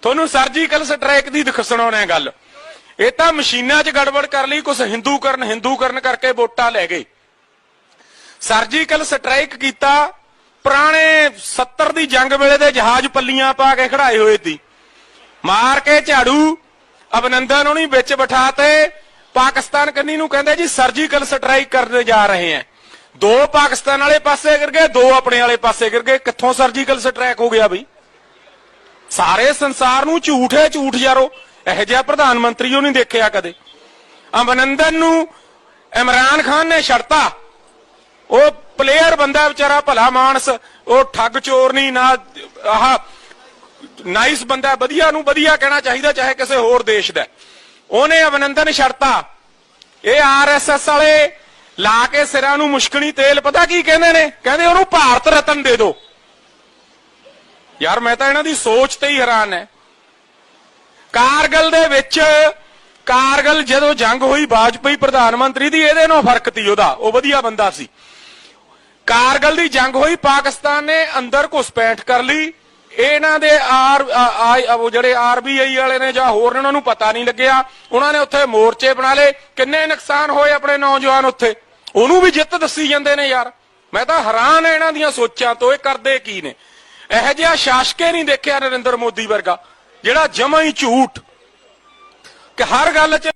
ਤੁਹਾਨੂੰ surgical strike ਦੀ ਸੁਣਾਉਣਾ ਗੱਲ। ਇਹ ਤਾਂ ਮਸ਼ੀਨਾਂ 'ਚ ਗੜਬੜ ਕਰ ਲਈ, ਕੁਝ ਹਿੰਦੂਕਰਨ ਕਰਕੇ ਵੋਟਾਂ ਲੈ ਗਏ। ਸਰਜੀਕਲ ਸਟ੍ਰਾਈਕ ਕੀਤਾ, ਪੁਰਾਣੇ 70 ਦੀ ਜੰਗ ਵੇਲੇ ਦੇ ਜਹਾਜ਼ ਪੱਲੀਆਂ ਪਾ ਕੇ ਖੜਾਏ ਹੋਏ ਸੀ, ਮਾਰ ਕੇ ਝਾੜੂ ਅਭਿਨੰਦਨ ਉਹਨੀ ਵਿੱਚ ਬਿਠਾਤੇ। ਪਾਕਿਸਤਾਨ ਕੰਨੀ ਨੂੰ ਕਹਿੰਦੇ ਜੀ ਸਰਜੀਕਲ ਸਟ੍ਰਾਈਕ ਕਰਨ ਜਾ ਰਹੇ हैं। 2 ਪਾਕਿਸਤਾਨ ਵਾਲੇ ਪਾਸੇ ਗਿਰ ਗਏ, 2 ਆਪਣੇ ਵਾਲੇ ਪਾਸੇ ਗਿਰ ਗਏ। ਕਿੱਥੋਂ ਸਰਜੀਕਲ ਸਟ੍ਰਾਈਕ ਹੋ ਗਿਆ ਬਈ? ਸਾਰੇ ਸੰਸਾਰ ਨੂੰ ਝੂਠ ਹੈ ਝੂਠ ਯਾਰੋ। ਇਹੋ ਜਿਹਾ ਪ੍ਰਧਾਨ ਮੰਤਰੀ ਉਹ ਨਹੀਂ ਦੇਖਿਆ ਕਦੇ। ਅਭਿਨੰਦਨ ਨੂੰ ਇਮਰਾਨ ਖਾਨ ਨੇ ਛੱਡਤਾ। ਉਹ ਪਲੇਅਰ ਬੰਦਾ ਵਿਚਾਰਾ, ਭਲਾ ਮਾਨਸ, ਉਹ ਠੱਗ ਚੋਰ ਨਹੀਂ ਨਾ, ਆਹ ਨਾਈਸ ਬੰਦਾ, ਵਧੀਆ ਨੂੰ ਵਧੀਆ ਕਹਿਣਾ ਚਾਹੀਦਾ ਚਾਹੇ ਕਿਸੇ ਹੋਰ ਦੇਸ਼ ਦਾ। ਉਹਨੇ ਅਭਿਨੰਦਨ ਛੱਡਤਾ। ਇਹ ਆਰਐਸਐਸ ਵਾਲੇ ਲਾ ਕੇ ਸਿਰਾਂ ਨੂੰ ਮੁਸ਼ਕਣੀ ਤੇਲ ਪਤਾ ਕੀ ਕਹਿੰਦੇ ਨੇ? ਕਹਿੰਦੇ ਉਹਨੂੰ ਭਾਰਤ ਰਤਨ ਦੇ ਦਿਓ। ਯਾਰ ਮੈਂ ਤਾਂ ਇਹਨਾਂ ਦੀ ਸੋਚ ਤੇ ਹੀ ਹੈਰਾਨ ਹੈ। ਕਾਰਗਲ ਦੇ ਵਿੱਚ, ਕਾਰਗਲ ਜਦੋਂ ਜੰਗ ਹੋਈ ਵਾਜਪਾਈ ਪ੍ਰਧਾਨ ਮੰਤਰੀ ਦੀ, ਇਹਦੇ ਨਾਲ ਫਰਕ ਸੀ ਉਹਦਾ, ਉਹ ਵਧੀਆ ਬੰਦਾ ਸੀ। ਕਾਰਗਲ ਦੀ ਜੰਗ ਹੋਈ, ਪਾਕਿਸਤਾਨ ਨੇ ਅੰਦਰ ਘੁਸਪੈਠ ਕਰ ਲਈ। ਇਹਨਾਂ ਦੇ ਜਿਹੜੇ ਆਰਬੀਆਈ ਵਾਲੇ ਨੇ ਜਾਂ ਹੋਰ ਨੇ, ਉਹਨਾਂ ਨੂੰ ਪਤਾ ਨਹੀਂ ਲੱਗਿਆ। ਉਹਨਾਂ ਨੇ ਉੱਥੇ ਮੋਰਚੇ ਬਣਾ ਲਏ। ਕਿੰਨੇ ਨੁਕਸਾਨ ਹੋਏ ਆਪਣੇ ਨੌਜਵਾਨ ਉੱਥੇ, ਉਹਨੂੰ ਵੀ ਜਿੱਤ ਦੱਸੀ ਜਾਂਦੇ ਨੇ। ਯਾਰ ਮੈਂ ਤਾਂ ਹੈਰਾਨ ਇਹਨਾਂ ਦੀਆਂ ਸੋਚਾਂ ਤੋਂ, ਇਹ ਕਰਦੇ ਕੀ ਨੇ? ਇਹੋ ਜਿਹਾ ਸ਼ਾਸਕੇ ਨਹੀਂ ਦੇਖਿਆ ਨਰਿੰਦਰ ਮੋਦੀ ਵਰਗਾ, ਜਿਹੜਾ ਜਮਾਂ ਹੀ ਝੂਠ ਕਿ ਹਰ ਗੱਲ 'ਚ